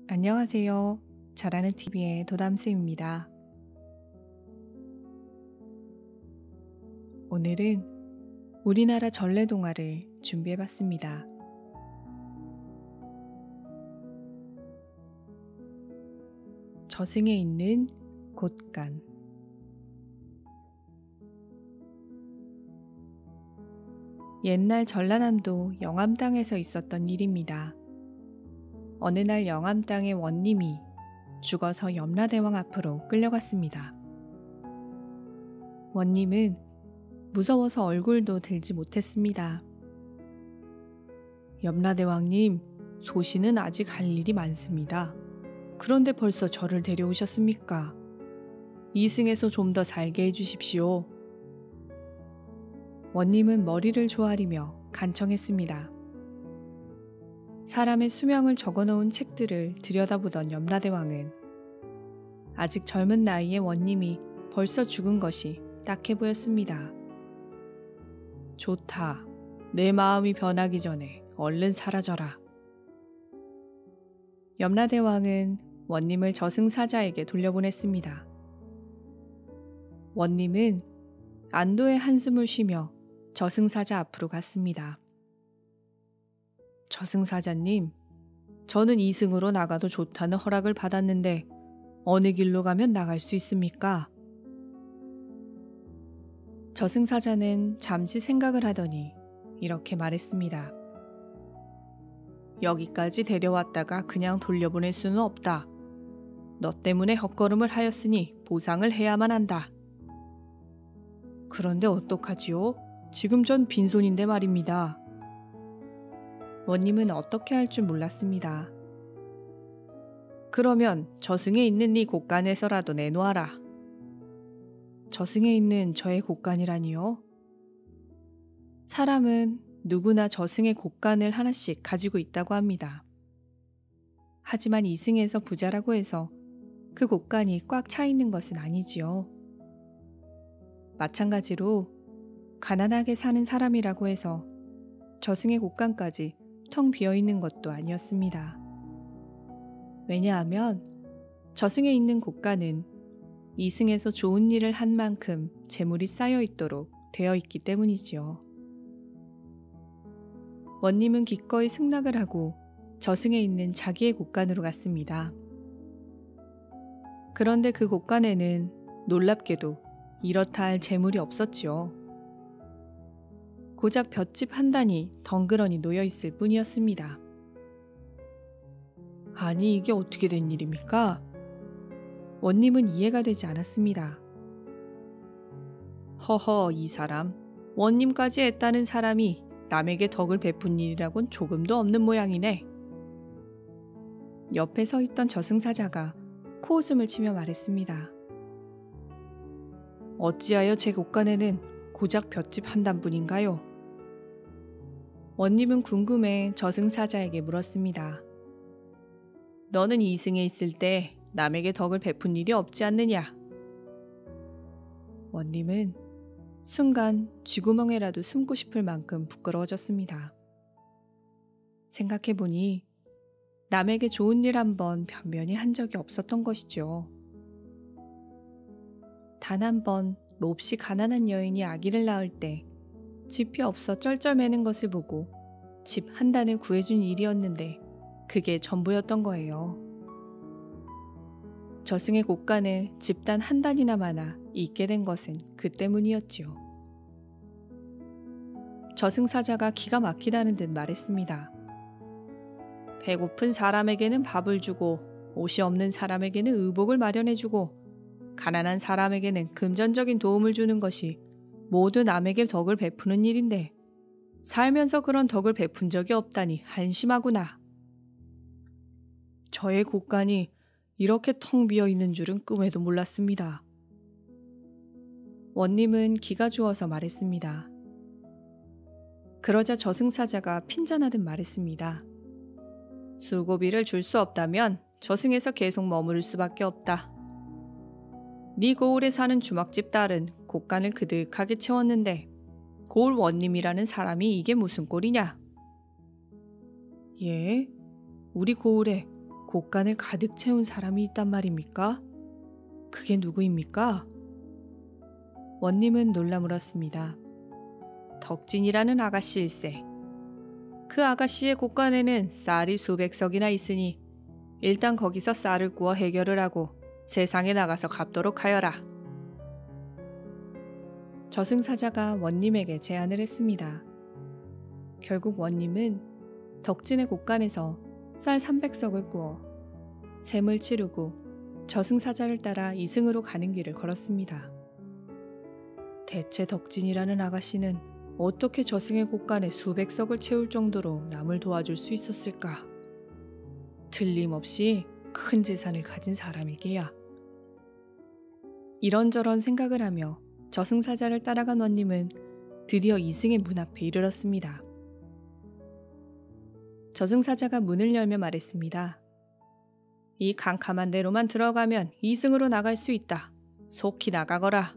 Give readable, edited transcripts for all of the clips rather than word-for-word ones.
안녕하세요. 잘하는 TV의 도담스입니다. 오늘은 우리나라 전래동화를 준비해봤습니다. 저승에 있는 곳간. 옛날 전라남도 영암 땅에서 있었던 일입니다. 어느 날 영암 땅의 원님이 죽어서 염라대왕 앞으로 끌려갔습니다. 원님은 무서워서 얼굴도 들지 못했습니다. 염라대왕님, 소신은 아직 할 일이 많습니다. 그런데 벌써 저를 데려오셨습니까? 이승에서 좀 더 살게 해주십시오. 원님은 머리를 조아리며 간청했습니다. 사람의 수명을 적어놓은 책들을 들여다보던 염라대왕은 아직 젊은 나이에 원님이 벌써 죽은 것이 딱해 보였습니다. 좋다. 내 마음이 변하기 전에 얼른 사라져라. 염라대왕은 원님을 저승사자에게 돌려보냈습니다. 원님은 안도의 한숨을 쉬며 저승사자 앞으로 갔습니다. 저승사자님, 저는 이승으로 나가도 좋다는 허락을 받았는데 어느 길로 가면 나갈 수 있습니까? 저승사자는 잠시 생각을 하더니 이렇게 말했습니다. 여기까지 데려왔다가 그냥 돌려보낼 수는 없다. 너 때문에 헛걸음을 하였으니 보상을 해야만 한다. 그런데 어떡하지요? 지금 전 빈손인데 말입니다. 원님은 어떻게 할 줄 몰랐습니다. 그러면 저승에 있는 네 곳간에서라도 내놓아라. 저승에 있는 저의 곳간이라니요? 사람은 누구나 저승의 곳간을 하나씩 가지고 있다고 합니다. 하지만 이승에서 부자라고 해서 그 곳간이 꽉 차 있는 것은 아니지요. 마찬가지로 가난하게 사는 사람이라고 해서 저승의 곳간까지 텅 비어있는 것도 아니었습니다. 왜냐하면 저승에 있는 곳간은 이승에서 좋은 일을 한 만큼 재물이 쌓여 있도록 되어 있기 때문이지요. 원님은 기꺼이 승낙을 하고 저승에 있는 자기의 곳간으로 갔습니다. 그런데 그 곳간에는 놀랍게도 이렇다 할 재물이 없었지요. 고작 볏짚 한 단이 덩그러니 놓여있을 뿐이었습니다. 아니, 이게 어떻게 된 일입니까? 원님은 이해가 되지 않았습니다. 허허, 이 사람, 원님까지 했다는 사람이 남에게 덕을 베푼 일이라곤 조금도 없는 모양이네. 옆에 서 있던 저승사자가 코웃음을 치며 말했습니다. 어찌하여 제 곳간에는 고작 볏짚 한 단뿐인가요? 원님은 궁금해 저승사자에게 물었습니다. 너는 이승에 있을 때 남에게 덕을 베푼 일이 없지 않느냐? 원님은 순간 쥐구멍에라도 숨고 싶을 만큼 부끄러워졌습니다. 생각해보니 남에게 좋은 일 한번 변변히 한 적이 없었던 것이죠. 단 한 번 몹시 가난한 여인이 아기를 낳을 때 집이 없어 쩔쩔매는 것을 보고 집 한 단을 구해준 일이었는데 그게 전부였던 거예요. 저승의 곳간에 집단 한 단이나마나 있게 된 것은 그 때문이었지요. 저승사자가 기가 막히다는 듯 말했습니다. 배고픈 사람에게는 밥을 주고 옷이 없는 사람에게는 의복을 마련해주고 가난한 사람에게는 금전적인 도움을 주는 것이 모두 남에게 덕을 베푸는 일인데 살면서 그런 덕을 베푼 적이 없다니 한심하구나. 저의 곳간이 이렇게 텅 비어있는 줄은 꿈에도 몰랐습니다. 원님은 기가 주어서 말했습니다. 그러자 저승사자가 핀잔하듯 말했습니다. 수고비를 줄 수 없다면 저승에서 계속 머무를 수밖에 없다. 네 고을에 사는 주막집 딸은 곳간을 그득하게 채웠는데 고을 원님이라는 사람이 이게 무슨 꼴이냐? 예? 우리 고을에 곳간을 가득 채운 사람이 있단 말입니까? 그게 누구입니까? 원님은 놀라 물었습니다. 덕진이라는 아가씨일세. 그 아가씨의 곳간에는 쌀이 수백 석이나 있으니 일단 거기서 쌀을 구워 해결을 하고 세상에 나가서 갚도록 하여라. 저승사자가 원님에게 제안을 했습니다. 결국 원님은 덕진의 곳간에서 쌀 300석을 구워 셈을 치르고 저승사자를 따라 이승으로 가는 길을 걸었습니다. 대체 덕진이라는 아가씨는 어떻게 저승의 곳간에 수백 석을 채울 정도로 남을 도와줄 수 있었을까? 틀림없이 큰 재산을 가진 사람이게야. 이런저런 생각을 하며 저승사자를 따라간 원님은 드디어 이승의 문 앞에 이르렀습니다. 저승사자가 문을 열며 말했습니다. 이 캄캄한 데로만 들어가면 이승으로 나갈 수 있다. 속히 나가거라.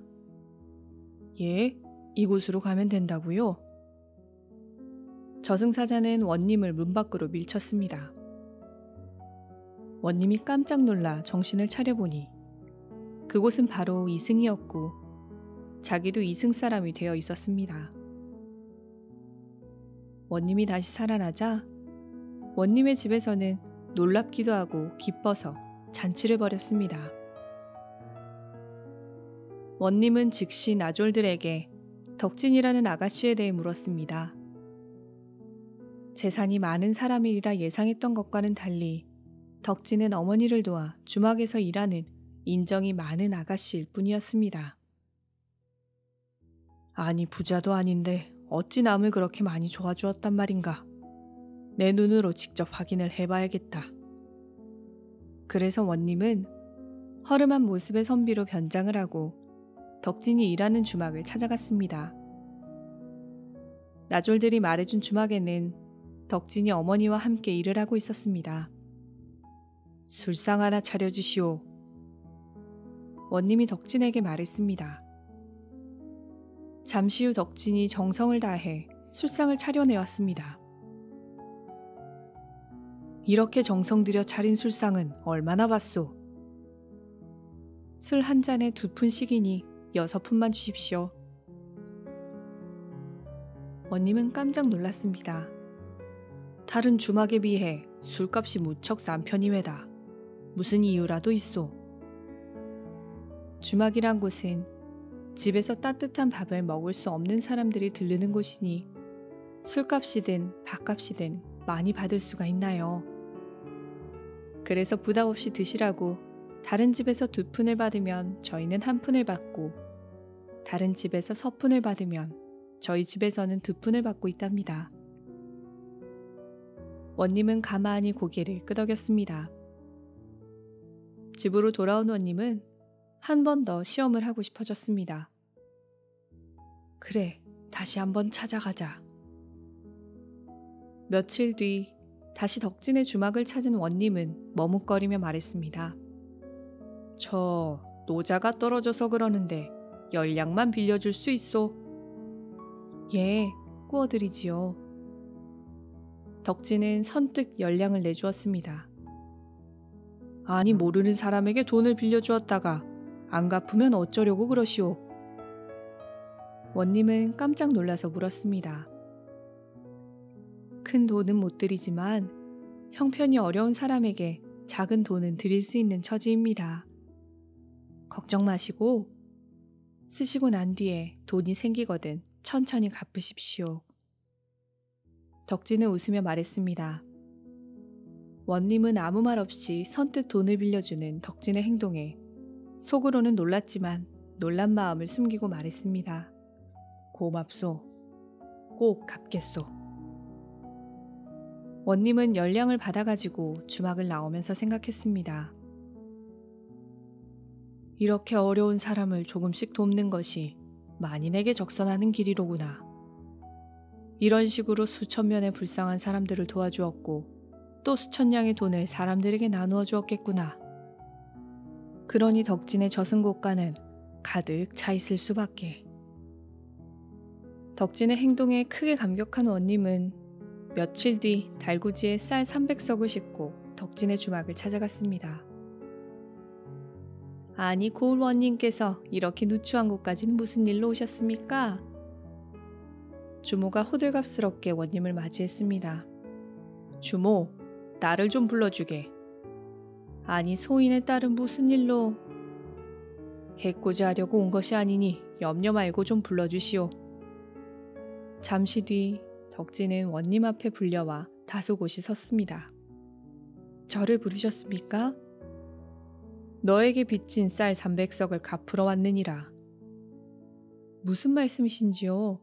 예? 이곳으로 가면 된다고요? 저승사자는 원님을 문 밖으로 밀쳤습니다. 원님이 깜짝 놀라 정신을 차려보니 그곳은 바로 이승이었고 자기도 이승 사람이 되어 있었습니다. 원님이 다시 살아나자 원님의 집에서는 놀랍기도 하고 기뻐서 잔치를 벌였습니다. 원님은 즉시 나졸들에게 덕진이라는 아가씨에 대해 물었습니다. 재산이 많은 사람이라 예상했던 것과는 달리 덕진은 어머니를 도와 주막에서 일하는 인정이 많은 아가씨일 뿐이었습니다. 아니 부자도 아닌데 어찌 남을 그렇게 많이 도와주었단 말인가. 내 눈으로 직접 확인을 해봐야겠다. 그래서 원님은 허름한 모습의 선비로 변장을 하고 덕진이 일하는 주막을 찾아갔습니다. 나졸들이 말해준 주막에는 덕진이 어머니와 함께 일을 하고 있었습니다. 술상 하나 차려주시오. 원님이 덕진에게 말했습니다. 잠시 후 덕진이 정성을 다해 술상을 차려내왔습니다. 이렇게 정성 들여 차린 술상은 얼마나 받소? 술 한 잔에 2푼씩이니 6푼만 주십시오. 원님은 깜짝 놀랐습니다. 다른 주막에 비해 술값이 무척 싼 편이외다. 무슨 이유라도 있소. 주막이란 곳은 집에서 따뜻한 밥을 먹을 수 없는 사람들이 들르는 곳이니 술값이든 밥값이든 많이 받을 수가 있나요? 그래서 부담 없이 드시라고 다른 집에서 2푼을 받으면 저희는 1푼을 받고 다른 집에서 서푼을 받으면 저희 집에서는 2푼을 받고 있답니다. 원님은 가만히 고개를 끄덕였습니다. 집으로 돌아온 원님은 한 번 더 시험을 하고 싶어졌습니다. 그래, 다시 한번 찾아가자. 며칠 뒤 다시 덕진의 주막을 찾은 원님은 머뭇거리며 말했습니다. 저 노자가 떨어져서 그러는데 열량만 빌려줄 수 있소? 예, 구워드리지요. 덕진은 선뜻 열량을 내주었습니다. 아니 모르는 사람에게 돈을 빌려주었다가 안 갚으면 어쩌려고 그러시오? 원님은 깜짝 놀라서 물었습니다. 큰 돈은 못 드리지만 형편이 어려운 사람에게 작은 돈은 드릴 수 있는 처지입니다. 걱정 마시고 쓰시고 난 뒤에 돈이 생기거든 천천히 갚으십시오. 덕진은 웃으며 말했습니다. 원님은 아무 말 없이 선뜻 돈을 빌려주는 덕진의 행동에 속으로는 놀랐지만 놀란 마음을 숨기고 말했습니다. 고맙소. 꼭 갚겠소. 원님은 열량을 받아가지고 주막을 나오면서 생각했습니다. 이렇게 어려운 사람을 조금씩 돕는 것이 만인에게 적선하는 길이로구나. 이런 식으로 수천 면의 불쌍한 사람들을 도와주었고 또 수천 양의 돈을 사람들에게 나누어 주었겠구나. 그러니 덕진의 저승곳간은 가득 차 있을 수밖에. 덕진의 행동에 크게 감격한 원님은 며칠 뒤 달구지에 쌀 300석을 싣고 덕진의 주막을 찾아갔습니다. 아니 고을 원님께서 이렇게 누추한 곳까지는 무슨 일로 오셨습니까? 주모가 호들갑스럽게 원님을 맞이했습니다. 주모, 나를 좀 불러주게. 아니 소인의 딸은 무슨 일로? 해코지 하려고 온 것이 아니니 염려 말고 좀 불러주시오. 잠시 뒤 덕진은 원님 앞에 불려와 다소곳이 섰습니다. 저를 부르셨습니까? 너에게 빚진 쌀 300석을 갚으러 왔느니라. 무슨 말씀이신지요?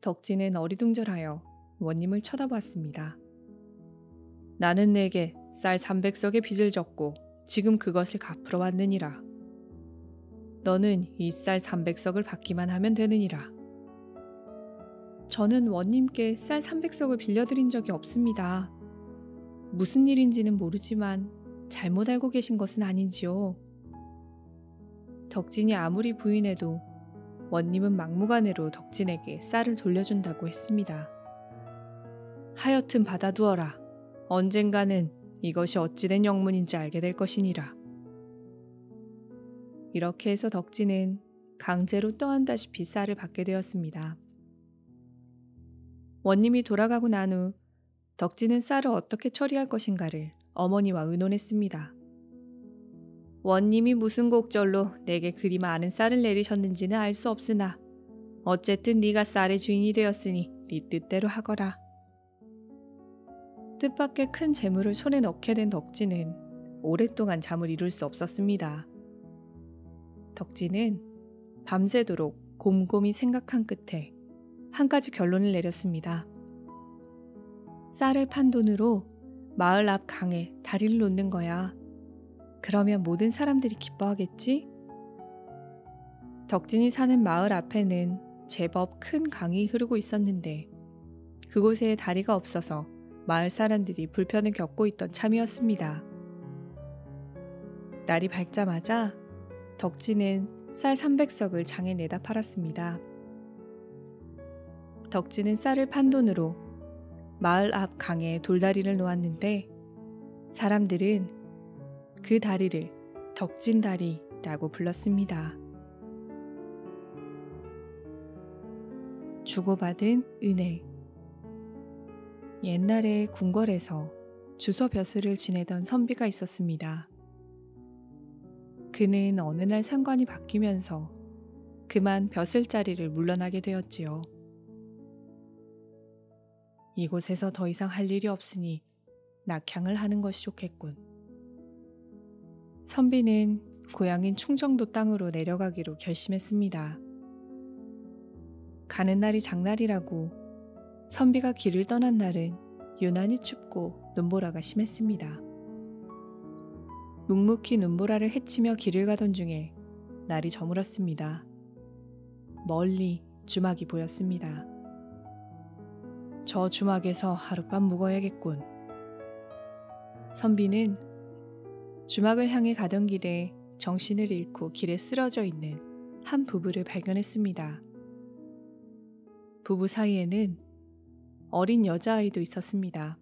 덕진은 어리둥절하여 원님을 쳐다보았습니다. 나는 내게 쌀 300석의 빚을 졌고 지금 그것을 갚으러 왔느니라. 너는 이 쌀 300석을 받기만 하면 되느니라. 저는 원님께 쌀 300석을 빌려드린 적이 없습니다. 무슨 일인지는 모르지만 잘못 알고 계신 것은 아닌지요. 덕진이 아무리 부인해도 원님은 막무가내로 덕진에게 쌀을 돌려준다고 했습니다. 하여튼 받아두어라. 언젠가는 이것이 어찌된 영문인지 알게 될 것이니라. 이렇게 해서 덕진은 강제로 떠안다시피 쌀을 받게 되었습니다. 원님이 돌아가고 난 후 덕진은 쌀을 어떻게 처리할 것인가를 어머니와 의논했습니다. 원님이 무슨 곡절로 내게 그리 많은 쌀을 내리셨는지는 알 수 없으나 어쨌든 네가 쌀의 주인이 되었으니 네 뜻대로 하거라. 뜻밖의 큰 재물을 손에 넣게 된 덕진은 오랫동안 잠을 이룰 수 없었습니다. 덕진은 밤새도록 곰곰이 생각한 끝에 한 가지 결론을 내렸습니다. 쌀을 판 돈으로 마을 앞 강에 다리를 놓는 거야. 그러면 모든 사람들이 기뻐하겠지? 덕진이 사는 마을 앞에는 제법 큰 강이 흐르고 있었는데 그곳에 다리가 없어서 마을 사람들이 불편을 겪고 있던 참이었습니다. 날이 밝자마자 덕진은 쌀 300석을 장에 내다 팔았습니다. 덕진은 쌀을 판 돈으로 마을 앞 강에 돌다리를 놓았는데 사람들은 그 다리를 덕진다리라고 불렀습니다. 주고받은 은혜. 옛날에 궁궐에서 주서 벼슬을 지내던 선비가 있었습니다. 그는 어느 날 상관이 바뀌면서 그만 벼슬 자리를 물러나게 되었지요. 이곳에서 더 이상 할 일이 없으니 낙향을 하는 것이 좋겠군. 선비는 고향인 충정도 땅으로 내려가기로 결심했습니다. 가는 날이 장날이라고 선비가 길을 떠난 날은 유난히 춥고 눈보라가 심했습니다. 묵묵히 눈보라를 헤치며 길을 가던 중에 날이 저물었습니다. 멀리 주막이 보였습니다. 저 주막에서 하룻밤 묵어야겠군. 선비는 주막을 향해 가던 길에 정신을 잃고 길에 쓰러져 있는 한 부부를 발견했습니다. 부부 사이에는 어린 여자아이도 있었습니다.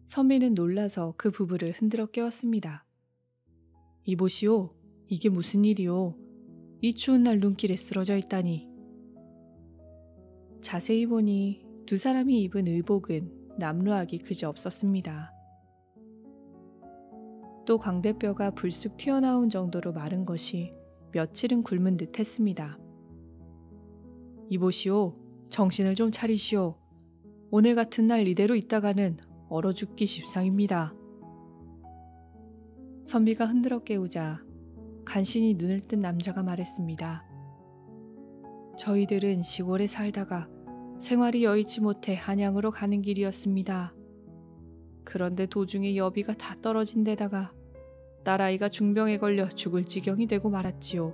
선비는 놀라서 그 부부를 흔들어 깨웠습니다. 이보시오, 이게 무슨 일이오? 이 추운 날 눈길에 쓰러져 있다니. 자세히 보니 두 사람이 입은 의복은 남루하기 그지 없었습니다. 또 광대뼈가 불쑥 튀어나온 정도로 마른 것이 며칠은 굶은 듯 했습니다. 이보시오, 정신을 좀 차리시오. 오늘 같은 날 이대로 있다가는 얼어 죽기 십상입니다. 선비가 흔들어 깨우자 간신히 눈을 뜬 남자가 말했습니다. 저희들은 시골에 살다가 생활이 여의치 못해 한양으로 가는 길이었습니다. 그런데 도중에 여비가 다 떨어진 데다가 딸아이가 중병에 걸려 죽을 지경이 되고 말았지요.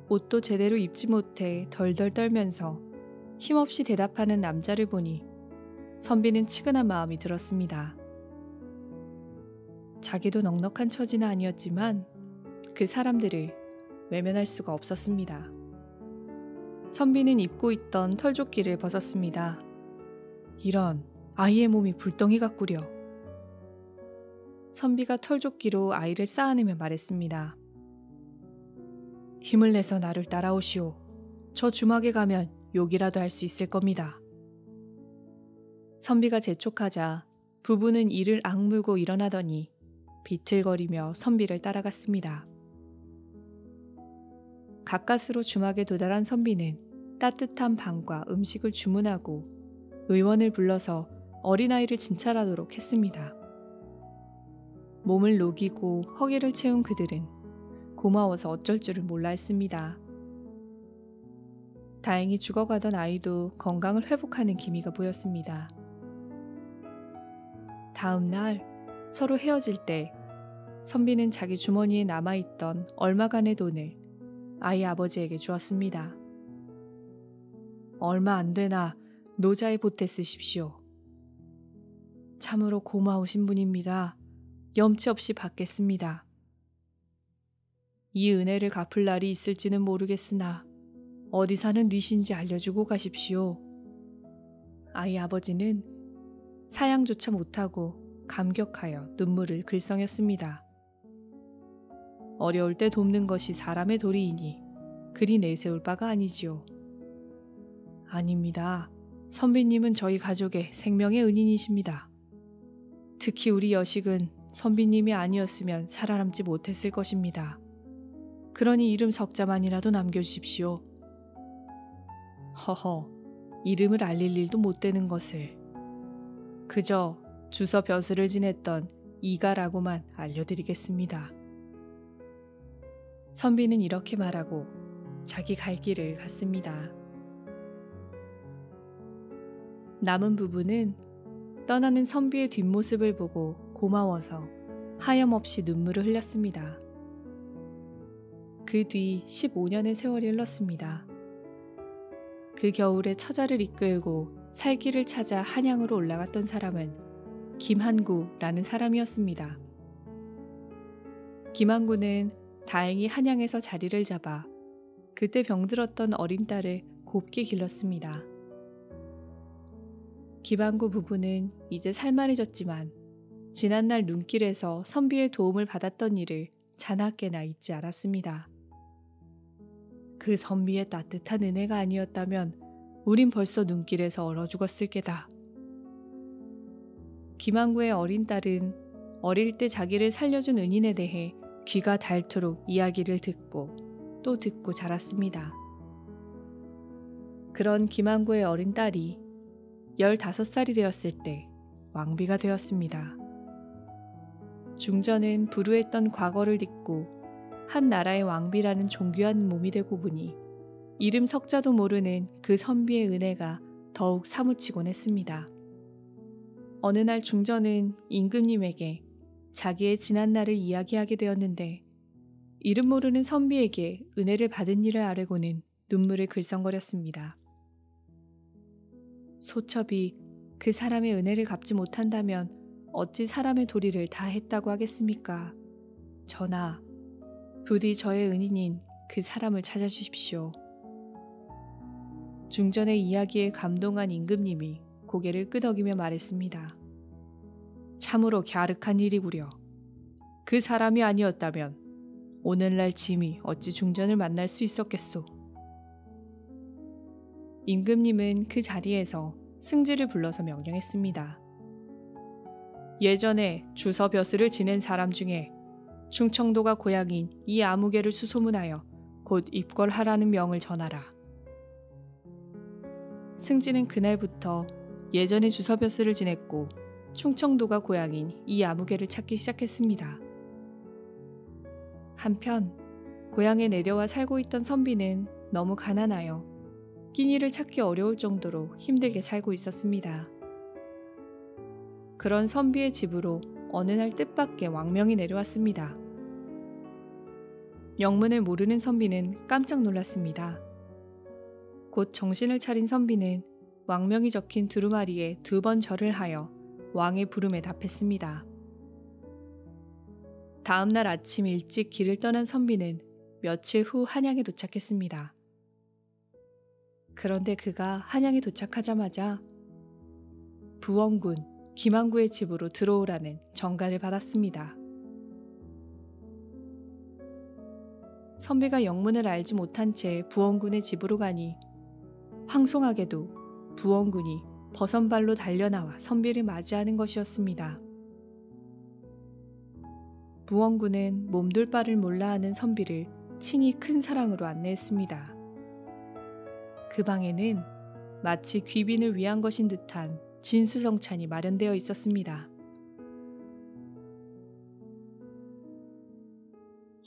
옷도 제대로 입지 못해 덜덜 떨면서 힘없이 대답하는 남자를 보니 선비는 치근한 마음이 들었습니다. 자기도 넉넉한 처지는 아니었지만 그 사람들을 외면할 수가 없었습니다. 선비는 입고 있던 털조끼를 벗었습니다. 이런, 아이의 몸이 불덩이 같구려. 선비가 털조끼로 아이를 쌓아내며 말했습니다. 힘을 내서 나를 따라오시오. 저 주막에 가면 욕이라도 할 수 있을 겁니다. 선비가 재촉하자 부부는 이를 악물고 일어나더니 비틀거리며 선비를 따라갔습니다. 가까스로 주막에 도달한 선비는 따뜻한 방과 음식을 주문하고 의원을 불러서 어린아이를 진찰하도록 했습니다. 몸을 녹이고 허기를 채운 그들은 고마워서 어쩔 줄을 몰라 했습니다. 다행히 죽어가던 아이도 건강을 회복하는 기미가 보였습니다. 다음 날 서로 헤어질 때 선비는 자기 주머니에 남아있던 얼마간의 돈을 아이 아버지에게 주었습니다. 얼마 안 되나 노자에 보태 쓰십시오. 참으로 고마우신 분입니다. 염치 없이 받겠습니다. 이 은혜를 갚을 날이 있을지는 모르겠으나 어디 사는 뉘신지 알려주고 가십시오. 아이 아버지는 사양조차 못하고 감격하여 눈물을 글썽였습니다. 어려울 때 돕는 것이 사람의 도리이니 그리 내세울 바가 아니지요. 아닙니다. 선비님은 저희 가족의 생명의 은인이십니다. 특히 우리 여식은 선비님이 아니었으면 살아남지 못했을 것입니다. 그러니 이름 석자만이라도 남겨주십시오. 허허, 이름을 알릴 일도 못 되는 것을. 그저 주서 벼슬을 지냈던 이가라고만 알려드리겠습니다. 선비는 이렇게 말하고 자기 갈 길을 갔습니다. 남은 부부는 떠나는 선비의 뒷모습을 보고 고마워서 하염없이 눈물을 흘렸습니다. 그 뒤 15년의 세월이 흘렀습니다. 그 겨울에 처자를 이끌고 살길을 찾아 한양으로 올라갔던 사람은 김한구라는 사람이었습니다. 김한구는 다행히 한양에서 자리를 잡아 그때 병들었던 어린 딸을 곱게 길렀습니다. 김한구 부부는 이제 살만해졌지만 지난날 눈길에서 선비의 도움을 받았던 일을 자나깨나 잊지 않았습니다. 그 선비의 따뜻한 은혜가 아니었다면 우린 벌써 눈길에서 얼어 죽었을 게다. 김한구의 어린 딸은 어릴 때 자기를 살려준 은인에 대해 귀가 닳도록 이야기를 듣고 또 듣고 자랐습니다. 그런 김한구의 어린 딸이 15살이 되었을 때 왕비가 되었습니다. 중전은 불우했던 과거를 딛고 한 나라의 왕비라는 존귀한 몸이 되고 보니 이름 석자도 모르는 그 선비의 은혜가 더욱 사무치곤 했습니다. 어느 날 중전은 임금님에게 자기의 지난 날을 이야기하게 되었는데 이름 모르는 선비에게 은혜를 받은 일을 아뢰고는 눈물을 글썽거렸습니다. 소첩이 그 사람의 은혜를 갚지 못한다면 어찌 사람의 도리를 다 했다고 하겠습니까? 전하, 부디 저의 은인인 그 사람을 찾아주십시오. 중전의 이야기에 감동한 임금님이 고개를 끄덕이며 말했습니다. 참으로 갸륵한 일이구려. 그 사람이 아니었다면 오늘날 짐이 어찌 중전을 만날 수 있었겠소. 임금님은 그 자리에서 승지를 불러서 명령했습니다. 예전에 주서 벼슬을 지낸 사람 중에 충청도가 고향인 이 아무개를 수소문하여 곧 입궐하라는 명을 전하라. 승지는 그날부터 예전에 주서 벼슬을 지냈고 충청도가 고향인 이 아무개를 찾기 시작했습니다. 한편 고향에 내려와 살고 있던 선비는 너무 가난하여 끼니를 찾기 어려울 정도로 힘들게 살고 있었습니다. 그런 선비의 집으로 어느 날 뜻밖의 왕명이 내려왔습니다. 영문을 모르는 선비는 깜짝 놀랐습니다. 곧 정신을 차린 선비는 왕명이 적힌 두루마리에 2번 절을 하여 왕의 부름에 답했습니다. 다음 날 아침 일찍 길을 떠난 선비는 며칠 후 한양에 도착했습니다. 그런데 그가 한양에 도착하자마자 부원군 김항구의 집으로 들어오라는 전가를 받았습니다. 선비가 영문을 알지 못한 채 부원군의 집으로 가니 황송하게도 부원군이 버선발로 달려나와 선비를 맞이하는 것이었습니다. 부원군은 몸둘 바를 몰라 하는 선비를 친히 큰 사랑으로 안내했습니다. 그 방에는 마치 귀빈을 위한 것인 듯한 진수성찬이 마련되어 있었습니다.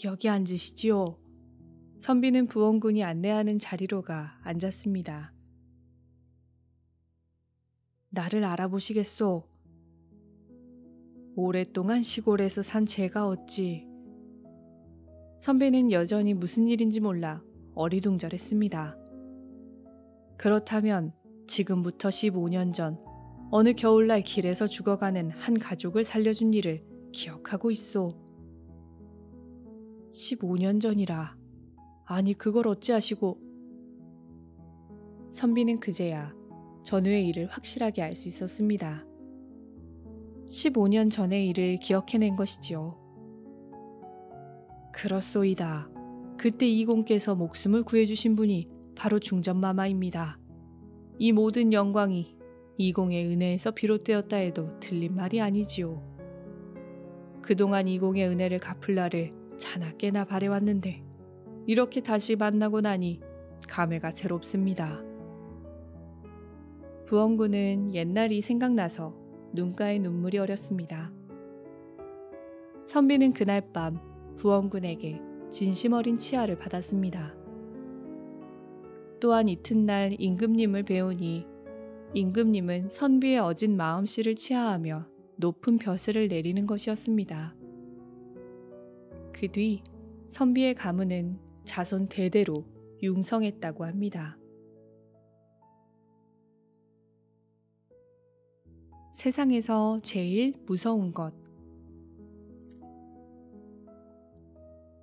여기 앉으시지요. 선비는 부원군이 안내하는 자리로 가 앉았습니다. 나를 알아보시겠소? 오랫동안 시골에서 산 제가 어찌. 선비는 여전히 무슨 일인지 몰라 어리둥절했습니다. 그렇다면 지금부터 15년 전 어느 겨울날 길에서 죽어가는 한 가족을 살려준 일을 기억하고 있소. 15년 전이라. 아니 그걸 어찌하시고. 선비는 그제야 전후의 일을 확실하게 알 수 있었습니다. 15년 전의 일을 기억해낸 것이지요. 그렇소이다. 그때 이공께서 목숨을 구해주신 분이 바로 중전마마입니다. 이 모든 영광이 이공의 은혜에서 비롯되었다 해도 틀린 말이 아니지요. 그동안 이공의 은혜를 갚을 날을 자나깨나 바래왔는데 이렇게 다시 만나고 나니 감회가 새롭습니다. 부원군은 옛날이 생각나서 눈가에 눈물이 어렸습니다. 선비는 그날 밤 부원군에게 진심 어린 치하를 받았습니다. 또한 이튿날 임금님을 배우니 임금님은 선비의 어진 마음씨를 치하하며 높은 벼슬을 내리는 것이었습니다. 그 뒤 선비의 가문은 자손 대대로 융성했다고 합니다. 세상에서 제일 무서운 것.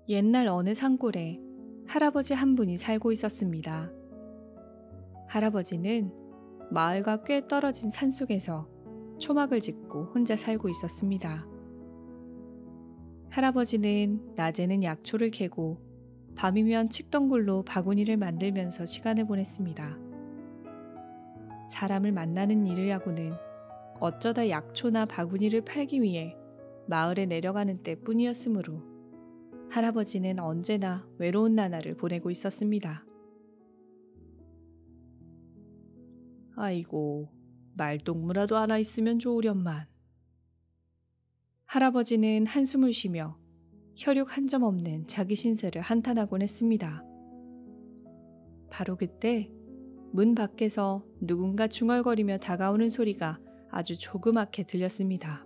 옛날 어느 산골에 할아버지 한 분이 살고 있었습니다. 할아버지는 마을과 꽤 떨어진 산속에서 초막을 짓고 혼자 살고 있었습니다. 할아버지는 낮에는 약초를 캐고 밤이면 칡덩굴로 바구니를 만들면서 시간을 보냈습니다. 사람을 만나는 일이라고는 어쩌다 약초나 바구니를 팔기 위해 마을에 내려가는 때뿐이었으므로 할아버지는 언제나 외로운 나날을 보내고 있었습니다. 아이고, 말동무라도 하나 있으면 좋으련만. 할아버지는 한숨을 쉬며 혈육 한 점 없는 자기 신세를 한탄하곤 했습니다. 바로 그때 문 밖에서 누군가 중얼거리며 다가오는 소리가 아주 조그맣게 들렸습니다.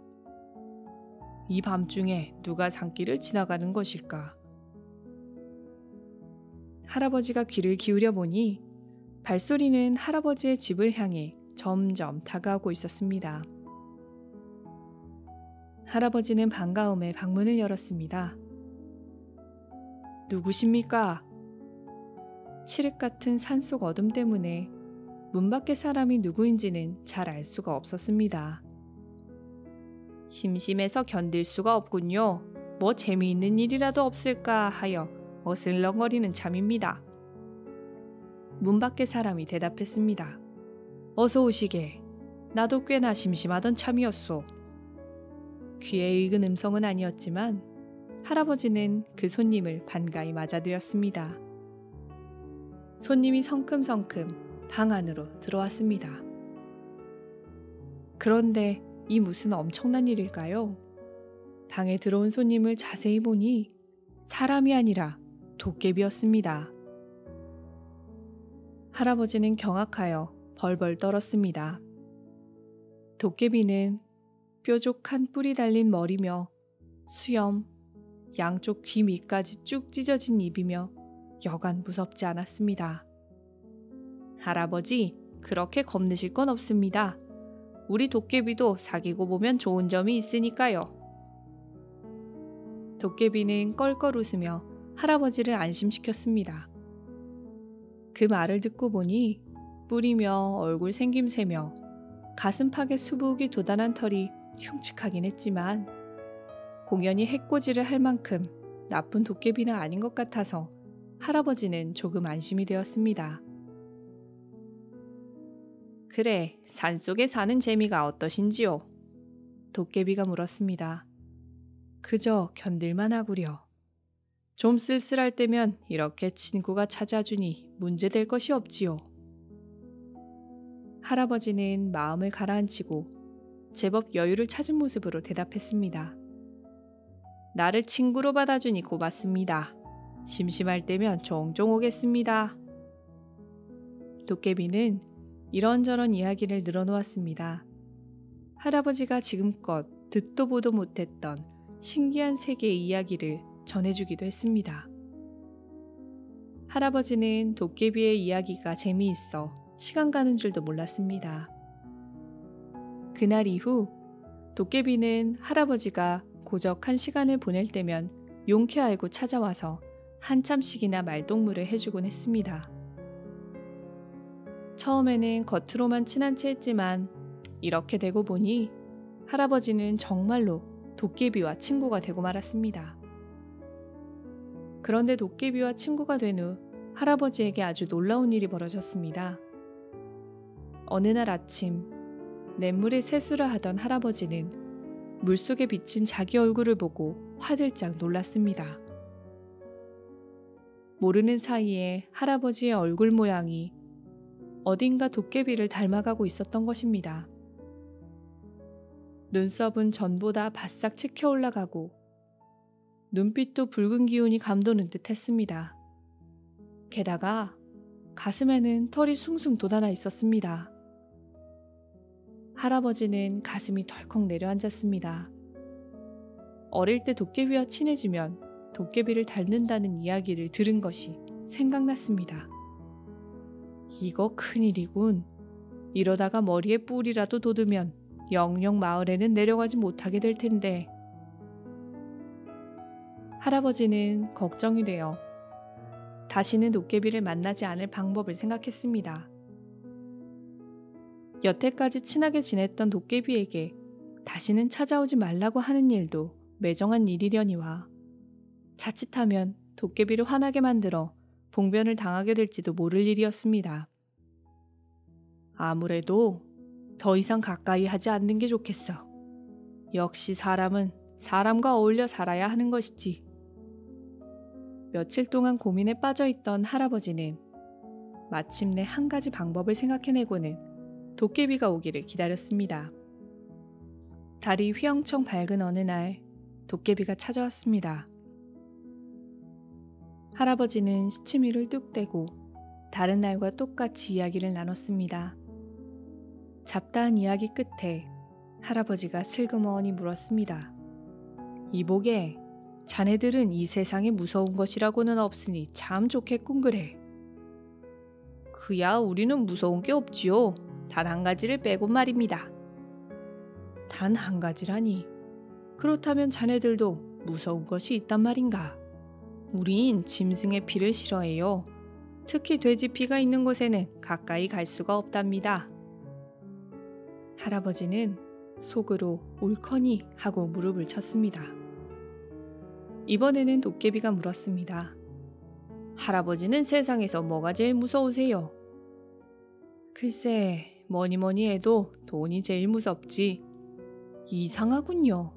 이 밤중에 누가 산길을 지나가는 것일까? 할아버지가 귀를 기울여 보니 발소리는 할아버지의 집을 향해 점점 다가오고 있었습니다. 할아버지는 반가움에 방문을 열었습니다. 누구십니까? 칠흑 같은 산속 어둠 때문에 문 밖의 사람이 누구인지는 잘 알 수가 없었습니다. 심심해서 견딜 수가 없군요. 뭐 재미있는 일이라도 없을까 하여 어슬렁거리는 참입니다. 문 밖의 사람이 대답했습니다. 어서 오시게. 나도 꽤나 심심하던 참이었소. 귀에 익은 음성은 아니었지만 할아버지는 그 손님을 반가이 맞아들였습니다. 손님이 성큼성큼 방 안으로 들어왔습니다. 그런데 이 무슨 엄청난 일일까요? 방에 들어온 손님을 자세히 보니 사람이 아니라 도깨비였습니다. 할아버지는 경악하여 벌벌 떨었습니다. 도깨비는 뾰족한 뿔이 달린 머리며 수염, 양쪽 귀 밑까지 쭉 찢어진 입이며 여간 무섭지 않았습니다. 할아버지, 그렇게 겁내실 건 없습니다. 우리 도깨비도 사귀고 보면 좋은 점이 있으니까요. 도깨비는 껄껄 웃으며 할아버지를 안심시켰습니다. 그 말을 듣고 보니 뿔이며 얼굴 생김새며 가슴팍에 수북이 돋아난 털이 흉측하긴 했지만 공연히 해코지를 할 만큼 나쁜 도깨비는 아닌 것 같아서 할아버지는 조금 안심이 되었습니다. 그래, 산속에 사는 재미가 어떠신지요? 도깨비가 물었습니다. 그저 견딜만 하구려. 좀 쓸쓸할 때면 이렇게 친구가 찾아주니 문제될 것이 없지요. 할아버지는 마음을 가라앉히고 제법 여유를 찾은 모습으로 대답했습니다. 나를 친구로 받아주니 고맙습니다. 심심할 때면 종종 오겠습니다. 도깨비는 이런저런 이야기를 늘어놓았습니다. 할아버지가 지금껏 듣도 보도 못했던 신기한 세계의 이야기를 전해주기도 했습니다. 할아버지는 도깨비의 이야기가 재미있어 시간 가는 줄도 몰랐습니다. 그날 이후 도깨비는 할아버지가 고적한 시간을 보낼 때면 용케 알고 찾아와서 한참씩이나 말동무를 해주곤 했습니다. 처음에는 겉으로만 친한 채 했지만 이렇게 되고 보니 할아버지는 정말로 도깨비와 친구가 되고 말았습니다. 그런데 도깨비와 친구가 된 후 할아버지에게 아주 놀라운 일이 벌어졌습니다. 어느 날 아침 냇물에 세수를 하던 할아버지는 물속에 비친 자기 얼굴을 보고 화들짝 놀랐습니다. 모르는 사이에 할아버지의 얼굴 모양이 어딘가 도깨비를 닮아가고 있었던 것입니다. 눈썹은 전보다 바싹 치켜 올라가고 눈빛도 붉은 기운이 감도는 듯 했습니다. 게다가 가슴에는 털이 숭숭 돋아나 있었습니다. 할아버지는 가슴이 덜컥 내려앉았습니다. 어릴 때 도깨비와 친해지면 도깨비를 닮는다는 이야기를 들은 것이 생각났습니다. 이거 큰일이군. 이러다가 머리에 뿔이라도 돋으면 영영 마을에는 내려가지 못하게 될 텐데. 할아버지는 걱정이 되어 다시는 도깨비를 만나지 않을 방법을 생각했습니다. 여태까지 친하게 지냈던 도깨비에게 다시는 찾아오지 말라고 하는 일도 매정한 일이려니와 자칫하면 도깨비를 화나게 만들어 봉변을 당하게 될지도 모를 일이었습니다. 아무래도 더 이상 가까이 하지 않는 게 좋겠어. 역시 사람은 사람과 어울려 살아야 하는 것이지. 며칠 동안 고민에 빠져있던 할아버지는 마침내 한 가지 방법을 생각해내고는 도깨비가 오기를 기다렸습니다. 달이 휘영청 밝은 어느 날 도깨비가 찾아왔습니다. 할아버지는 시치미를 뚝 떼고 다른 날과 똑같이 이야기를 나눴습니다. 잡다한 이야기 끝에 할아버지가 슬그머니 물었습니다. 이보게, 자네들은 이 세상에 무서운 것이라고는 없으니 참 좋겠군 그래. 그야 우리는 무서운 게 없지요. 단 한 가지를 빼고 말입니다. 단 한 가지라니. 그렇다면 자네들도 무서운 것이 있단 말인가? 우린 짐승의 피를 싫어해요. 특히 돼지 피가 있는 곳에는 가까이 갈 수가 없답니다. 할아버지는 속으로 옳거니 하고 무릎을 쳤습니다. 이번에는 도깨비가 물었습니다. 할아버지는 세상에서 뭐가 제일 무서우세요? 글쎄, 뭐니 해도 돈이 제일 무섭지. 이상하군요.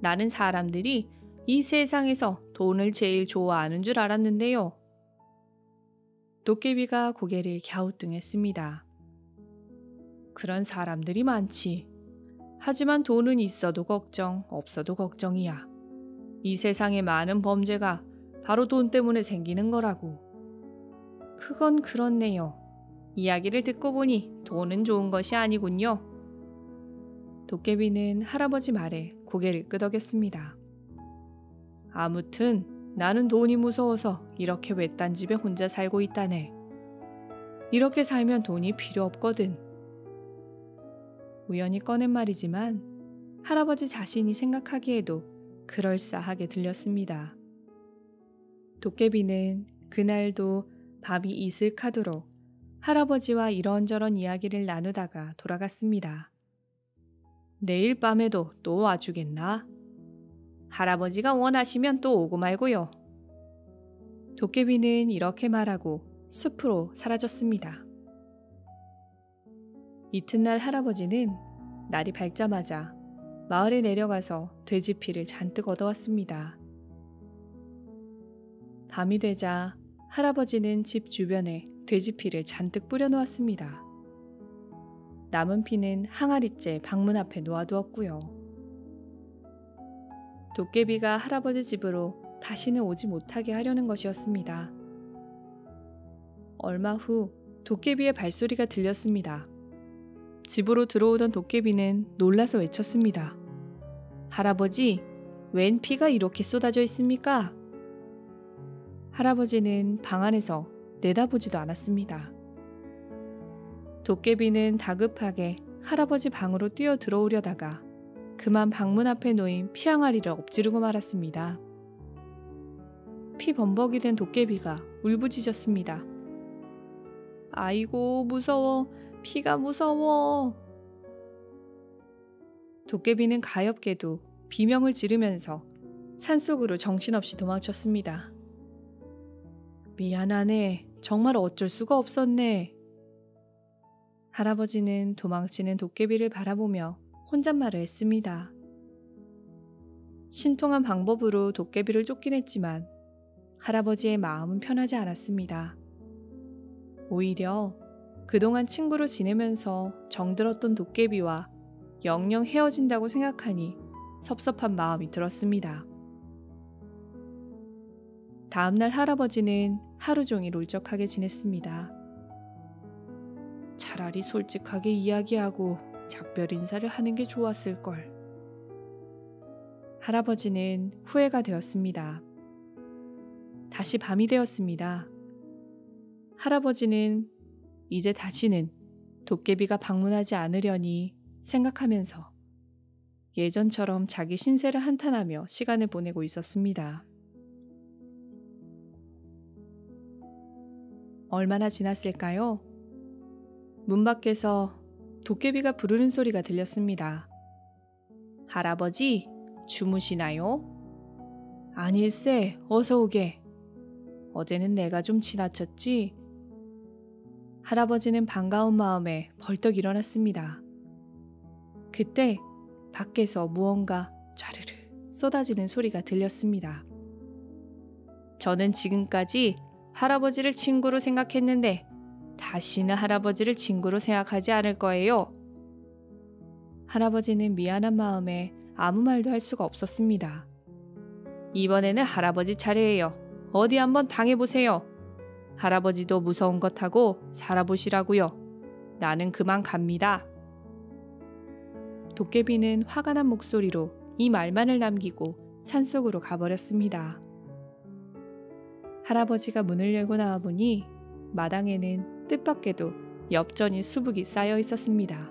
나는 사람들이 이 세상에서 돈을 제일 좋아하는 줄 알았는데요. 도깨비가 고개를 갸우뚱했습니다. 그런 사람들이 많지. 하지만 돈은 있어도 걱정, 없어도 걱정이야. 이 세상의 많은 범죄가 바로 돈 때문에 생기는 거라고. 그건 그렇네요. 이야기를 듣고 보니 돈은 좋은 것이 아니군요. 도깨비는 할아버지 말에 고개를 끄덕였습니다. 아무튼 나는 돈이 무서워서 이렇게 외딴 집에 혼자 살고 있다네. 이렇게 살면 돈이 필요 없거든. 우연히 꺼낸 말이지만 할아버지 자신이 생각하기에도 그럴싸하게 들렸습니다. 도깨비는 그날도 밤이 이슥하도록 할아버지와 이런저런 이야기를 나누다가 돌아갔습니다. 내일 밤에도 또 와주겠나? 할아버지가 원하시면 또 오고 말고요. 도깨비는 이렇게 말하고 숲으로 사라졌습니다. 이튿날 할아버지는 날이 밝자마자 마을에 내려가서 돼지피를 잔뜩 얻어왔습니다. 밤이 되자 할아버지는 집 주변에 돼지피를 잔뜩 뿌려놓았습니다. 남은 피는 항아리째 방문 앞에 놓아두었고요. 도깨비가 할아버지 집으로 다시는 오지 못하게 하려는 것이었습니다. 얼마 후 도깨비의 발소리가 들렸습니다. 집으로 들어오던 도깨비는 놀라서 외쳤습니다. 할아버지, 웬 피가 이렇게 쏟아져 있습니까? 할아버지는 방 안에서 내다보지도 않았습니다. 도깨비는 다급하게 할아버지 방으로 뛰어 들어오려다가 그만 방문 앞에 놓인 피항아리를 엎지르고 말았습니다. 피 범벅이 된 도깨비가 울부짖었습니다. 아이고 무서워, 피가 무서워. 도깨비는 가엾게도 비명을 지르면서 산속으로 정신없이 도망쳤습니다. 미안하네, 정말 어쩔 수가 없었네. 할아버지는 도망치는 도깨비를 바라보며 혼잣말을 했습니다. 신통한 방법으로 도깨비를 쫓긴 했지만 할아버지의 마음은 편하지 않았습니다. 오히려 그동안 친구로 지내면서 정들었던 도깨비와 영영 헤어진다고 생각하니 섭섭한 마음이 들었습니다. 다음날 할아버지는 하루 종일 울적하게 지냈습니다. 차라리 솔직하게 이야기하고 작별 인사를 하는 게 좋았을걸. 할아버지는 후회가 되었습니다. 다시 밤이 되었습니다. 할아버지는 이제 다시는 도깨비가 방문하지 않으려니 생각하면서 예전처럼 자기 신세를 한탄하며 시간을 보내고 있었습니다. 얼마나 지났을까요? 문 밖에서 도깨비가 부르는 소리가 들렸습니다. 할아버지, 주무시나요? 아닐세, 어서 오게. 어제는 내가 좀 지나쳤지? 할아버지는 반가운 마음에 벌떡 일어났습니다. 그때 밖에서 무언가 좌르르 쏟아지는 소리가 들렸습니다. 저는 지금까지 할아버지를 친구로 생각했는데 다시는 할아버지를 친구로 생각하지 않을 거예요. 할아버지는 미안한 마음에 아무 말도 할 수가 없었습니다. 이번에는 할아버지 차례예요. 어디 한번 당해보세요. 할아버지도 무서운 것 하고 살아보시라고요. 나는 그만 갑니다. 도깨비는 화가 난 목소리로 이 말만을 남기고 산속으로 가버렸습니다. 할아버지가 문을 열고 나와보니 마당에는 뜻밖에도 엽전이 수북이 쌓여 있었습니다.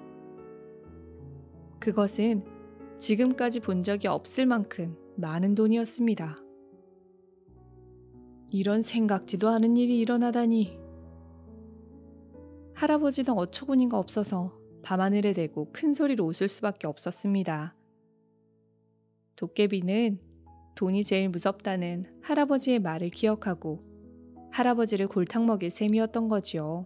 그것은 지금까지 본 적이 없을 만큼 많은 돈이었습니다. 이런 생각지도 않은 일이 일어나다니. 할아버지는 어처구니가 없어서 밤하늘에 대고 큰 소리로 웃을 수밖에 없었습니다. 도깨비는 돈이 제일 무섭다는 할아버지의 말을 기억하고 할아버지를 골탕 먹일 셈이었던 거지요.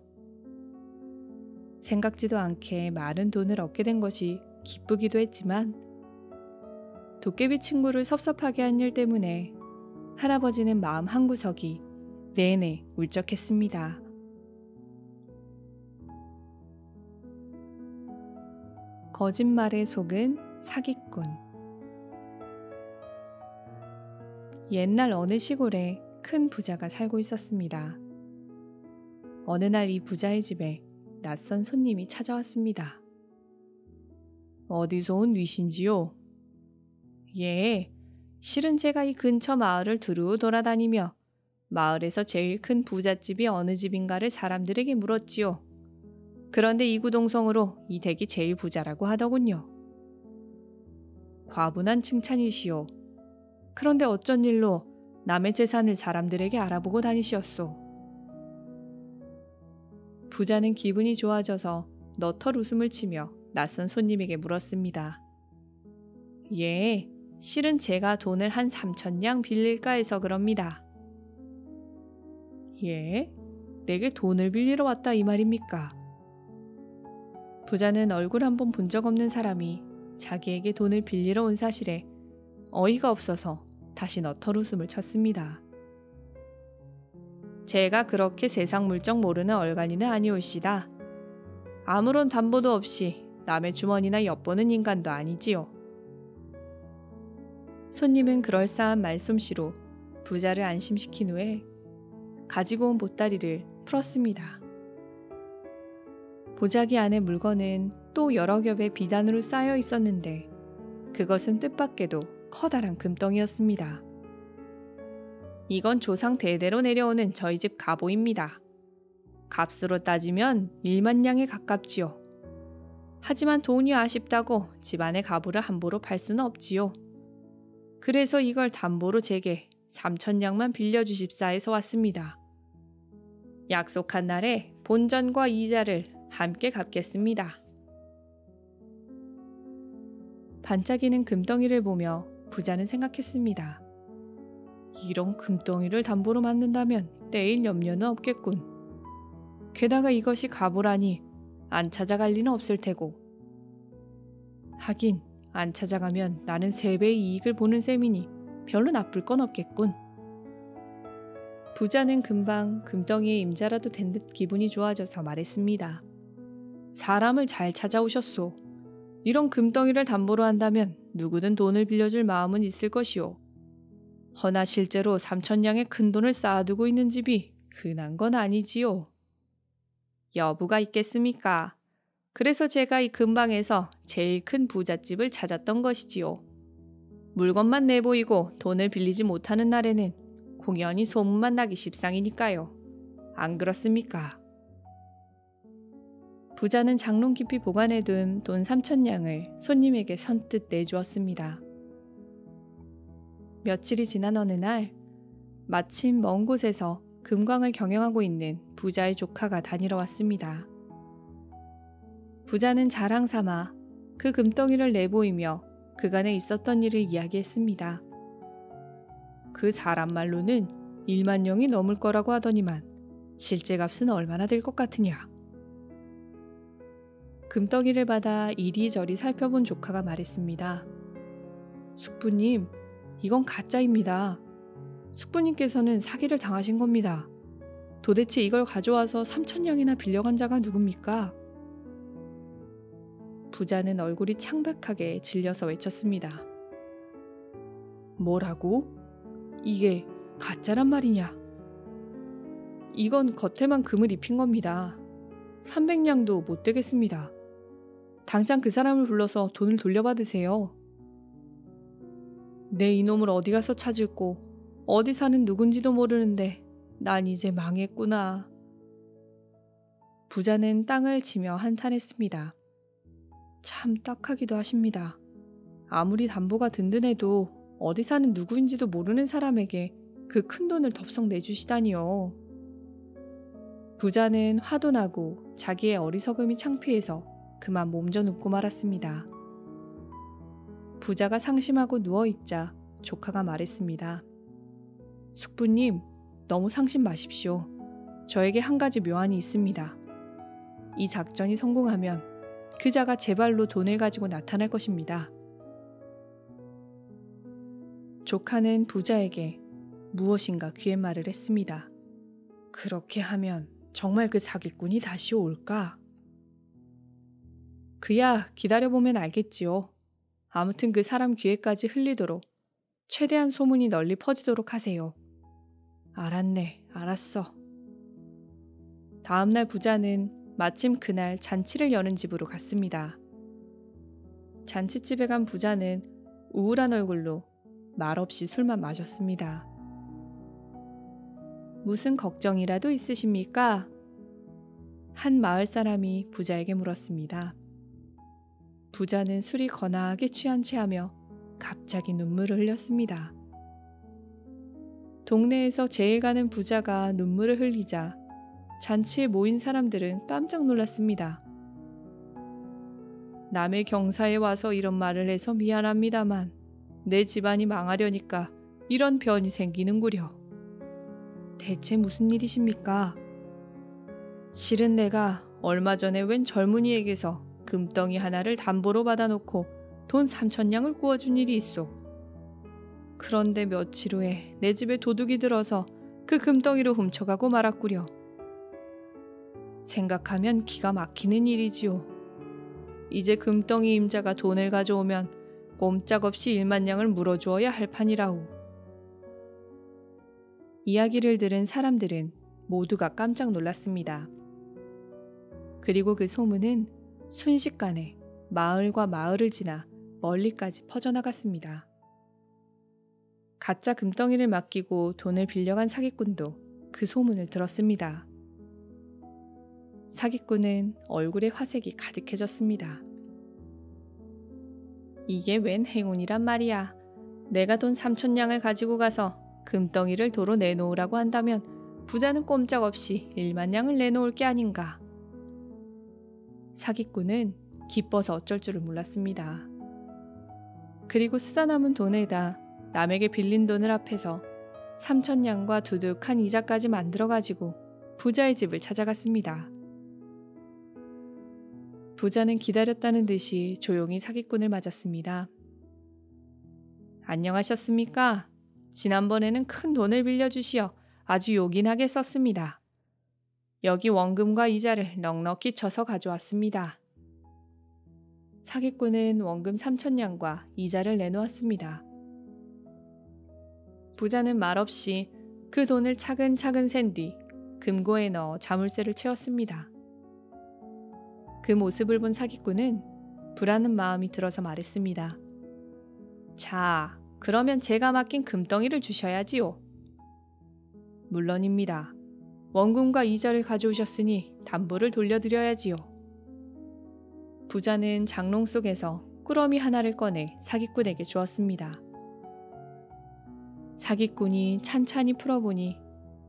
생각지도 않게 많은 돈을 얻게 된 것이 기쁘기도 했지만 도깨비 친구를 섭섭하게 한 일 때문에 할아버지는 마음 한구석이 내내 울적했습니다. 거짓말에 속은 사기꾼. 옛날 어느 시골에 큰 부자가 살고 있었습니다. 어느 날 이 부자의 집에 낯선 손님이 찾아왔습니다. 어디서 온 뉘신지요? 예, 실은 제가 이 근처 마을을 두루 돌아다니며 마을에서 제일 큰 부잣집이 어느 집인가를 사람들에게 물었지요. 그런데 이 구동성으로 이 댁이 제일 부자라고 하더군요. 과분한 칭찬이시오. 그런데 어쩐 일로 남의 재산을 사람들에게 알아보고 다니시었소? 부자는 기분이 좋아져서 너털 웃음을 치며 낯선 손님에게 물었습니다. 예, 실은 제가 돈을 한 3,000냥 빌릴까 해서 그럽니다. 예? 내게 돈을 빌리러 왔다 이 말입니까? 부자는 얼굴 한번 본 적 없는 사람이 자기에게 돈을 빌리러 온 사실에 어이가 없어서 다시 너털웃음을 쳤습니다. 제가 그렇게 세상 물정 모르는 얼간이는 아니올시다. 아무런 담보도 없이 남의 주머니나 엿보는 인간도 아니지요. 손님은 그럴싸한 말솜씨로 부자를 안심시킨 후에 가지고 온 보따리를 풀었습니다. 보자기 안에 물건은 또 여러 겹의 비단으로 쌓여 있었는데 그것은 뜻밖에도 커다란 금덩이였습니다. 이건 조상 대대로 내려오는 저희 집 갑오입니다. 값으로 따지면 10,000냥에 가깝지요. 하지만 돈이 아쉽다고 집안의 갑오를 함부로 팔 수는 없지요. 그래서 이걸 담보로 제게 3,000냥만 빌려주십사 해서 왔습니다. 약속한 날에 본전과 이자를 함께 갚겠습니다. 반짝이는 금덩이를 보며 부자는 생각했습니다. 이런 금덩이를 담보로 맡는다면 떼일 염려는 없겠군. 게다가 이것이 갑오라니 안 찾아갈 리는 없을 테고. 하긴 안 찾아가면 나는 3배의 이익을 보는 셈이니 별로 나쁠 건 없겠군. 부자는 금방 금덩이의 임자라도 된 듯 기분이 좋아져서 말했습니다. 사람을 잘 찾아오셨소. 이런 금덩이를 담보로 한다면 누구든 돈을 빌려줄 마음은 있을 것이오. 허나 실제로 3,000냥의 큰 돈을 쌓아두고 있는 집이 흔한 건 아니지요. 여부가 있겠습니까? 그래서 제가 이 근방에서 제일 큰 부잣집을 찾았던 것이지요. 물건만 내보이고 돈을 빌리지 못하는 날에는 공연히 소문만 나기 십상이니까요. 안 그렇습니까? 부자는 장롱 깊이 보관해둔 돈 3,000냥을 손님에게 선뜻 내주었습니다. 며칠이 지난 어느 날 마침 먼 곳에서 금광을 경영하고 있는 부자의 조카가 다니러 왔습니다. 부자는 자랑 삼아 그 금덩이를 내보이며 그간에 있었던 일을 이야기했습니다. 그 사람 말로는 10,000냥이 넘을 거라고 하더니만 실제 값은 얼마나 될 것 같으냐. 금덩이를 받아 이리저리 살펴본 조카가 말했습니다. 숙부님, 이건 가짜입니다. 숙부님께서는 사기를 당하신 겁니다. 도대체 이걸 가져와서 3,000냥이나 빌려간 자가 누굽니까? 부자는 얼굴이 창백하게 질려서 외쳤습니다. 뭐라고? 이게 가짜란 말이냐? 이건 겉에만 금을 입힌 겁니다. 300냥도 못 되겠습니다. 당장 그 사람을 불러서 돈을 돌려받으세요. 내 이놈을 어디 가서 찾을꼬. 어디 사는 누군지도 모르는데 난 이제 망했구나. 부자는 땅을 치며 한탄했습니다. 참 딱하기도 하십니다. 아무리 담보가 든든해도 어디 사는 누구인지도 모르는 사람에게 그 큰 돈을 덥석 내주시다니요. 부자는 화도 나고 자기의 어리석음이 창피해서 그만 몸져 눕고 말았습니다. 부자가 상심하고 누워있자 조카가 말했습니다. 숙부님, 너무 상심 마십시오. 저에게 한 가지 묘안이 있습니다. 이 작전이 성공하면 그자가 제 발로 돈을 가지고 나타날 것입니다. 조카는 부자에게 무엇인가 귀옛말을 했습니다. 그렇게 하면 정말 그 사기꾼이 다시 올까? 그야 기다려보면 알겠지요. 아무튼 그 사람 귀에까지 흘리도록 최대한 소문이 널리 퍼지도록 하세요. 알았네, 알았어. 다음날 부자는 마침 그날 잔치를 여는 집으로 갔습니다. 잔치집에 간 부자는 우울한 얼굴로 말없이 술만 마셨습니다. 무슨 걱정이라도 있으십니까? 한 마을 사람이 부자에게 물었습니다. 부자는 술이 거나하게 취한 체하며 갑자기 눈물을 흘렸습니다. 동네에서 제일 가는 부자가 눈물을 흘리자 잔치에 모인 사람들은 깜짝 놀랐습니다. 남의 경사에 와서 이런 말을 해서 미안합니다만 내 집안이 망하려니까 이런 변이 생기는구려. 대체 무슨 일이십니까? 실은 내가 얼마 전에 웬 젊은이에게서 금덩이 하나를 담보로 받아놓고 돈 3,000냥을 구워준 일이 있어. 그런데 며칠 후에 내 집에 도둑이 들어서 그 금덩이를 훔쳐가고 말았구려. 생각하면 기가 막히는 일이지요. 이제 금덩이 임자가 돈을 가져오면 꼼짝없이 1만 냥을 물어주어야 할 판이라오. 이야기를 들은 사람들은 모두가 깜짝 놀랐습니다. 그리고 그 소문은 순식간에 마을과 마을을 지나 멀리까지 퍼져나갔습니다. 가짜 금덩이를 맡기고 돈을 빌려간 사기꾼도 그 소문을 들었습니다. 사기꾼은 얼굴에 화색이 가득해졌습니다. 이게 웬 행운이란 말이야. 내가 돈 3,000냥을 가지고 가서 금덩이를 도로 내놓으라고 한다면 부자는 꼼짝없이 1만 냥을 내놓을 게 아닌가. 사기꾼은 기뻐서 어쩔 줄을 몰랐습니다. 그리고 쓰다 남은 돈에다 남에게 빌린 돈을 합해서 3,000냥과 두둑한 이자까지 만들어가지고 부자의 집을 찾아갔습니다. 부자는 기다렸다는 듯이 조용히 사기꾼을 맞았습니다. 안녕하셨습니까? 지난번에는 큰 돈을 빌려주시어 아주 요긴하게 썼습니다. 여기 원금과 이자를 넉넉히 쳐서 가져왔습니다. 사기꾼은 원금 3,000냥과 이자를 내놓았습니다. 부자는 말없이 그 돈을 차근차근 센 뒤 금고에 넣어 자물쇠를 채웠습니다. 그 모습을 본 사기꾼은 불안한 마음이 들어서 말했습니다. 자, 그러면 제가 맡긴 금덩이를 주셔야지요. 물론입니다. 원금과 이자를 가져오셨으니 담보를 돌려드려야지요. 부자는 장롱 속에서 꾸러미 하나를 꺼내 사기꾼에게 주었습니다. 사기꾼이 찬찬히 풀어보니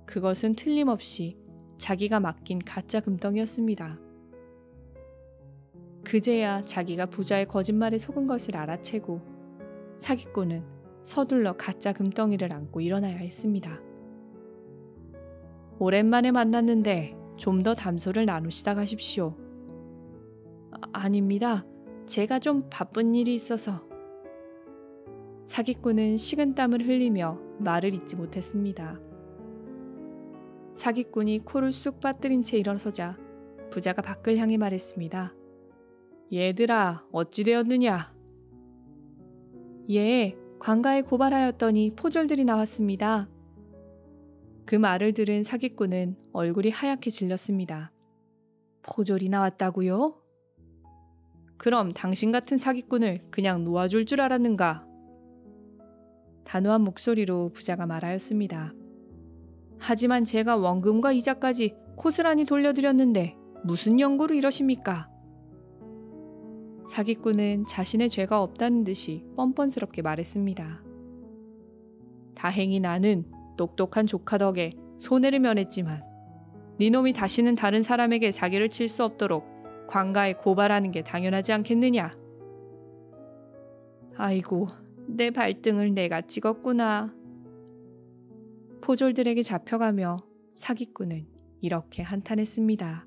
그것은 틀림없이 자기가 맡긴 가짜 금덩이였습니다. 그제야 자기가 부자의 거짓말에 속은 것을 알아채고 사기꾼은 서둘러 가짜 금덩이를 안고 일어나야 했습니다. 오랜만에 만났는데 좀 더 담소를 나누시다 가십시오. 아닙니다. 제가 좀 바쁜 일이 있어서. 사기꾼은 식은땀을 흘리며 말을 잇지 못했습니다. 사기꾼이 코를 쑥 빠뜨린 채 일어서자 부자가 밖을 향해 말했습니다. 얘들아, 어찌 되었느냐? 예, 관가에 고발하였더니 포졸들이 나왔습니다. 그 말을 들은 사기꾼은 얼굴이 하얗게 질렸습니다. 포졸이 나왔다고요? 그럼 당신 같은 사기꾼을 그냥 놓아줄 줄 알았는가? 단호한 목소리로 부자가 말하였습니다. 하지만 제가 원금과 이자까지 고스란히 돌려드렸는데 무슨 연고로 이러십니까? 사기꾼은 자신의 죄가 없다는 듯이 뻔뻔스럽게 말했습니다. 다행히 나는 똑똑한 조카 덕에 손해를 면했지만 니놈이 다시는 다른 사람에게 사기를 칠 수 없도록 관가에 고발하는 게 당연하지 않겠느냐? 아이고, 내 발등을 내가 찍었구나. 포졸들에게 잡혀가며 사기꾼은 이렇게 한탄했습니다.